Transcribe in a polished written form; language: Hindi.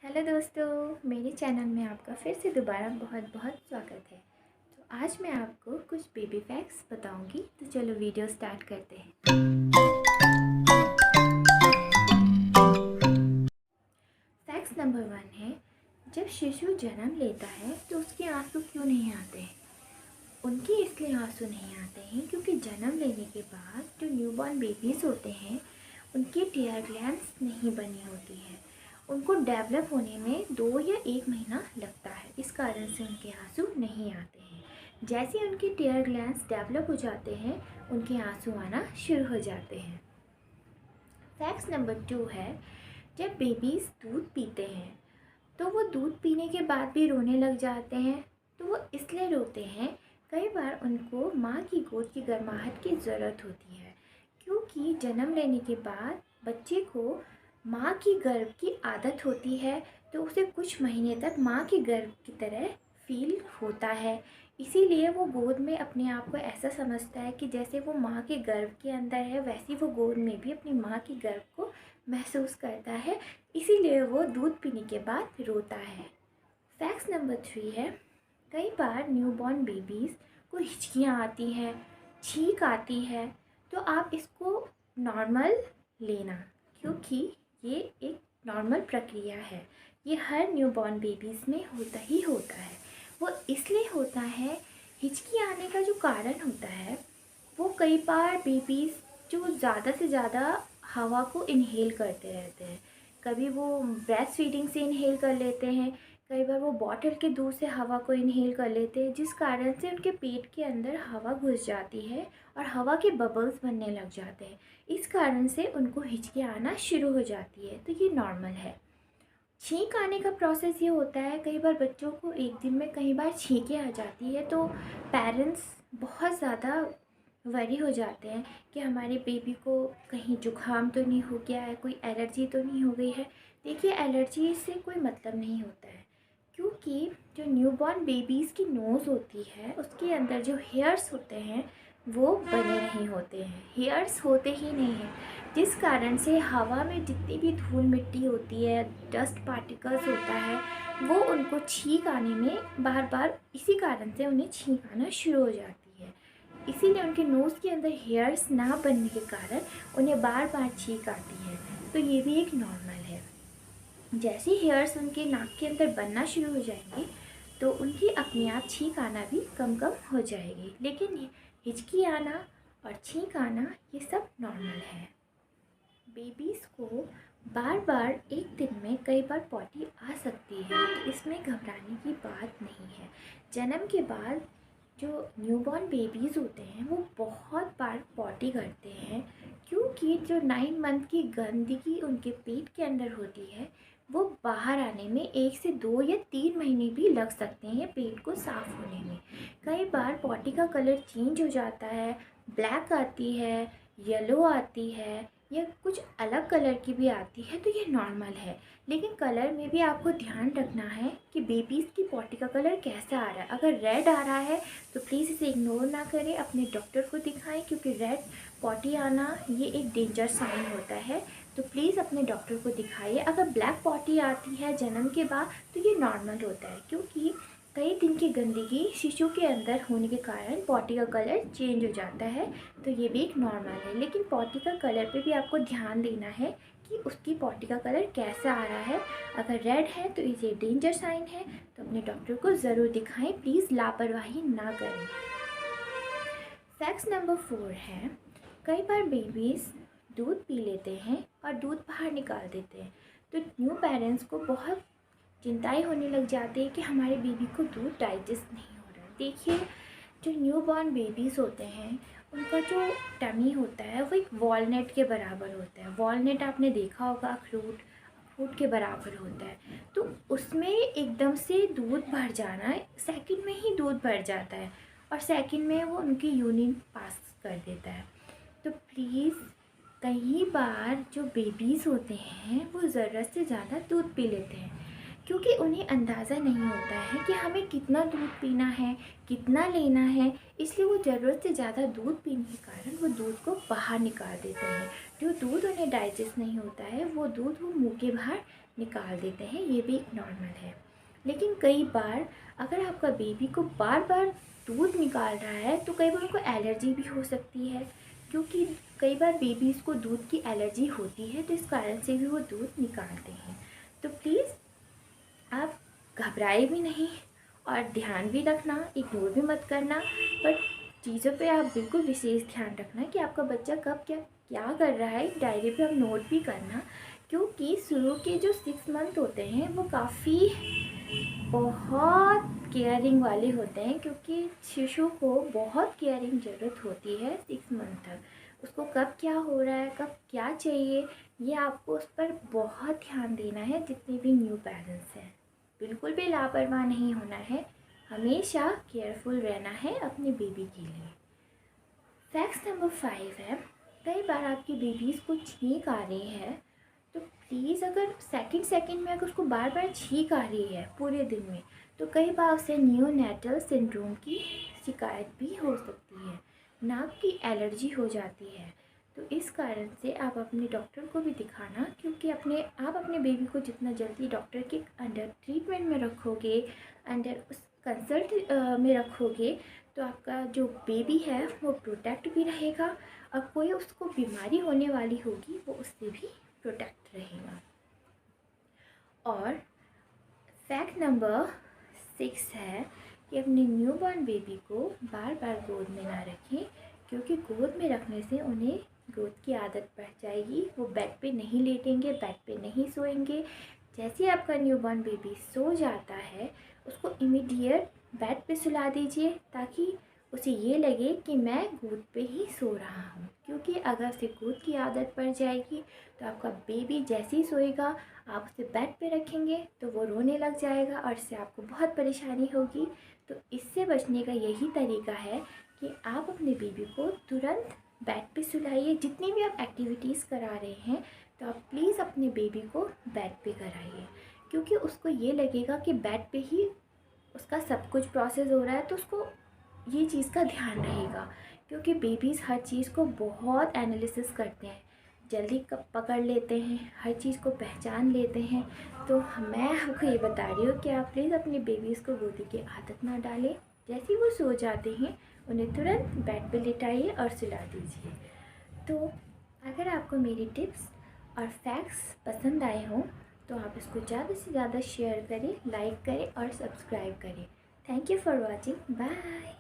हेलो दोस्तों, मेरे चैनल में आपका फिर से दोबारा बहुत बहुत स्वागत है। तो आज मैं आपको कुछ बेबी फैक्ट्स बताऊंगी। तो चलो वीडियो स्टार्ट करते हैं। फैक्ट्स नंबर 1 है, जब शिशु जन्म लेता है तो उसके आंसू क्यों नहीं आते हैं। उनके इसलिए आंसू नहीं आते हैं क्योंकि जन्म लेने के बाद जो न्यूबॉर्न बेबीज़ होते हैं उनकी टीयर ग्लैंड्स नहीं बनी होती है। उनको डेवलप होने में 2 या 1 महीना लगता है, इस कारण से उनके आंसू नहीं आते हैं। जैसे उनके टीयर ग्लैंड्स डेवलप हो जाते हैं उनके आंसू आना शुरू हो जाते हैं। फैक्ट नंबर 2 है, जब बेबीज़ दूध पीते हैं तो वो दूध पीने के बाद भी रोने लग जाते हैं। तो वो इसलिए रोते हैं, कई बार उनको माँ की गोद की गर्माहट की ज़रूरत होती है, क्योंकि जन्म लेने के बाद बच्चे को माँ की गर्भ की आदत होती है, तो उसे कुछ महीने तक माँ के गर्भ की तरह फील होता है। इसीलिए वो गोद में अपने आप को ऐसा समझता है कि जैसे वो माँ के गर्भ के अंदर है, वैसे वो गोद में भी अपनी माँ की गर्भ को महसूस करता है। इसीलिए वो दूध पीने के बाद रोता है। फैक्ट नंबर 3 है, कई बार न्यूबॉर्न बेबीज़ को हिचकियाँ आती हैं, छींक आती है, तो आप इसको नॉर्मल लेना, क्योंकि ये एक नॉर्मल प्रक्रिया है। ये हर न्यूबॉर्न बेबीज़ में होता ही होता है। वो इसलिए होता है, हिचकी आने का जो कारण होता है वो कई बार बेबीज़ जो ज़्यादा से ज़्यादा हवा को इनहेल करते रहते हैं। कभी वो ब्रेस्ट फीडिंग से इनहेल कर लेते हैं, कई बार वो बॉटल के दूध से हवा को इनहेल कर लेते हैं, जिस कारण से उनके पेट के अंदर हवा घुस जाती है और हवा के बबल्स बनने लग जाते हैं। इस कारण से उनको हिचकी आना शुरू हो जाती है, तो ये नॉर्मल है। छींक आने का प्रोसेस ये होता है, कई बार बच्चों को एक दिन में कई बार छींकें आ जाती है, तो पेरेंट्स बहुत ज़्यादा वरी हो जाते हैं कि हमारे बेबी को कहीं जुकाम तो नहीं हो गया है, कोई एलर्जी तो नहीं हो गई है। देखिए, एलर्जी से कोई मतलब नहीं होता है, क्योंकि जो न्यूबॉर्न बेबीज़ की नोज़ होती है उसके अंदर जो हेयर्स होते हैं वो बने नहीं होते हैं, हेयर्स होते ही नहीं हैं, जिस कारण से हवा में जितनी भी धूल मिट्टी होती है, डस्ट पार्टिकल्स होता है, वो उनको छींक आने में बार बार, इसी कारण से उन्हें छींक आना शुरू हो जाती है। इसीलिए उनके नोज़ के अंदर हेयर्स ना बनने के कारण उन्हें बार बार छींक आती है, तो ये भी एक नॉर्मल है। जैसे हेयर्स उनके नाक के अंदर बनना शुरू हो जाएंगे तो उनकी अपने आप छींक आना भी कम कम हो जाएगी, लेकिन हिचकी आना और छींक आना ये सब नॉर्मल है। बेबीज़ को बार बार एक दिन में कई बार पॉटी आ सकती है, तो इसमें घबराने की बात नहीं है। जन्म के बाद जो न्यूबॉर्न बेबीज़ होते हैं वो बहुत बार पॉटी करते हैं, क्योंकि जो 9 मंथ की गंदगी उनके पेट के अंदर होती है वो बाहर आने में 1 से 2 या 3 महीने भी लग सकते हैं पेट को साफ़ होने में। कई बार पॉटी का कलर चेंज हो जाता है, ब्लैक आती है, येलो आती है या कुछ अलग कलर की भी आती है, तो ये नॉर्मल है। लेकिन कलर में भी आपको ध्यान रखना है कि बेबीज़ की पॉटी का कलर कैसा आ रहा है। अगर रेड आ रहा है तो प्लीज़ इसे इग्नोर ना करें, अपने डॉक्टर को दिखाएं, क्योंकि रेड पॉटी आना ये एक डेंजर साइन होता है, तो प्लीज़ अपने डॉक्टर को दिखाइए। अगर ब्लैक पॉटी आती है जन्म के बाद तो ये नॉर्मल होता है, क्योंकि कई दिन की गंदगी शिशु के अंदर होने के कारण पॉटी का कलर चेंज हो जाता है, तो ये भी एक नॉर्मल है। लेकिन पॉटी का कलर पे भी आपको ध्यान देना है कि उसकी पॉटी का कलर कैसा आ रहा है। अगर रेड है तो ये डेंजर साइन है, तो अपने डॉक्टर को ज़रूर दिखाएं, प्लीज़ लापरवाही ना करें। फैक्ट नंबर 4 है, कई बार बेबीज़ दूध पी लेते हैं और दूध बाहर निकाल देते हैं, तो न्यू पेरेंट्स को बहुत चिंताएं होने लग जाती है कि हमारे बेबी को दूध डाइजेस्ट नहीं हो रहा है। देखिए, जो न्यू बॉर्न बेबीज़ होते हैं उनका जो टमी होता है वो एक वॉलनट के बराबर होता है। वॉलनट आपने देखा होगा, अखरोट के बराबर होता है, तो उसमें एकदम से दूध भर जाना, सेकंड में ही दूध भर जाता है और सेकंड में वो उनकी यूरिन पास कर देता है। तो प्लीज़, कई बार जो बेबीज़ होते हैं वो ज़रूरत से ज़्यादा दूध पी लेते हैं, क्योंकि उन्हें अंदाज़ा नहीं होता है कि हमें कितना दूध पीना है, कितना लेना है, इसलिए वो ज़रूरत से ज़्यादा दूध पीने के कारण वो दूध को बाहर निकाल देते हैं। जो दूध उन्हें डाइजेस्ट नहीं होता है वो दूध वो मुंह के बाहर निकाल देते हैं, ये भी नॉर्मल है। लेकिन कई बार अगर आपका बेबी को बार बार दूध निकाल रहा है तो कई बार उनको एलर्जी भी हो सकती है, क्योंकि कई बार बेबीज़ को दूध की एलर्जी होती है, तो इस कारण से भी वो दूध निकालते हैं। तो प्लीज़ आप घबराए भी नहीं और ध्यान भी रखना, इग्नोर भी मत करना, बट चीज़ों पे आप बिल्कुल विशेष ध्यान रखना कि आपका बच्चा कब क्या क्या कर रहा है। डायरी पे आप नोट भी करना, क्योंकि शुरू के जो 6 मंथ होते हैं वो काफ़ी बहुत केयरिंग वाले होते हैं, क्योंकि शिशु को बहुत केयरिंग ज़रूरत होती है 6 मंथ तक। उसको कब क्या हो रहा है, कब क्या चाहिए, ये आपको उस पर बहुत ध्यान देना है। जितने भी न्यू पेरेंट्स हैं, बिल्कुल भी लापरवाह नहीं होना है, हमेशा केयरफुल रहना है अपने बेबी के लिए। फैक्ट नंबर 5 है, कई बार आपकी बेबीज़ को छींक आ रही है, तो प्लीज़ अगर सेकंड में अगर उसको बार बार छींक आ रही है पूरे दिन में, तो कई बार उसे नियोनेटल सिंड्रोम की शिकायत भी हो सकती है, नाक की एलर्जी हो जाती है। तो इस कारण से आप अपने डॉक्टर को भी दिखाना, क्योंकि आप अपने बेबी को जितना जल्दी डॉक्टर के अंडर ट्रीटमेंट में रखोगे, अंडर उस कंसल्ट में रखोगे, तो आपका जो बेबी है वो प्रोटेक्ट भी रहेगा, और कोई उसको बीमारी होने वाली होगी वो उससे भी प्रोटेक्ट रहेगा। और फैक्ट नंबर 6 है कि अपने न्यूबॉर्न बेबी को बार बार गोद में ना रखें, क्योंकि गोद में रखने से उन्हें गोद की आदत पड़ जाएगी, वो बेड पे नहीं लेटेंगे, बेड पे नहीं सोएंगे। जैसे ही आपका न्यूबॉर्न बेबी सो जाता है, उसको इमीडिएट बेड पे सुला दीजिए, ताकि उसे ये लगे कि मैं गोद पे ही सो रहा हूँ। क्योंकि अगर उसे गोद की आदत पड़ जाएगी तो आपका बेबी जैसे ही सोएगा, आप उसे बेड पे रखेंगे तो वो रोने लग जाएगा और इससे आपको बहुत परेशानी होगी। तो इससे बचने का यही तरीका है कि आप अपने बेबी को तुरंत बेड पे सुलाइए। जितनी भी आप एक्टिविटीज़ करा रहे हैं, तो आप प्लीज़ अपने बेबी को बेड पे कराइए, क्योंकि उसको ये लगेगा कि बेड पे ही उसका सब कुछ प्रोसेस हो रहा है, तो उसको ये चीज़ का ध्यान रहेगा। क्योंकि बेबीज़ हर चीज़ को बहुत एनालिसिस करते हैं, जल्दी कब पकड़ लेते हैं, हर चीज़ को पहचान लेते हैं। तो मैं आपको ये बता रही हूँ कि आप प्लीज़ अपने बेबीज़ को गोदी की आदत ना डालें। जैसे ही वो सो जाते हैं, उन्हें तुरंत बेड पे लिटाइए और सुला दीजिए। तो अगर आपको मेरी टिप्स और फैक्ट्स पसंद आए हों, तो आप इसको ज़्यादा से ज़्यादा शेयर करें, लाइक करें और सब्सक्राइब करें। Thank you for watching. Bye.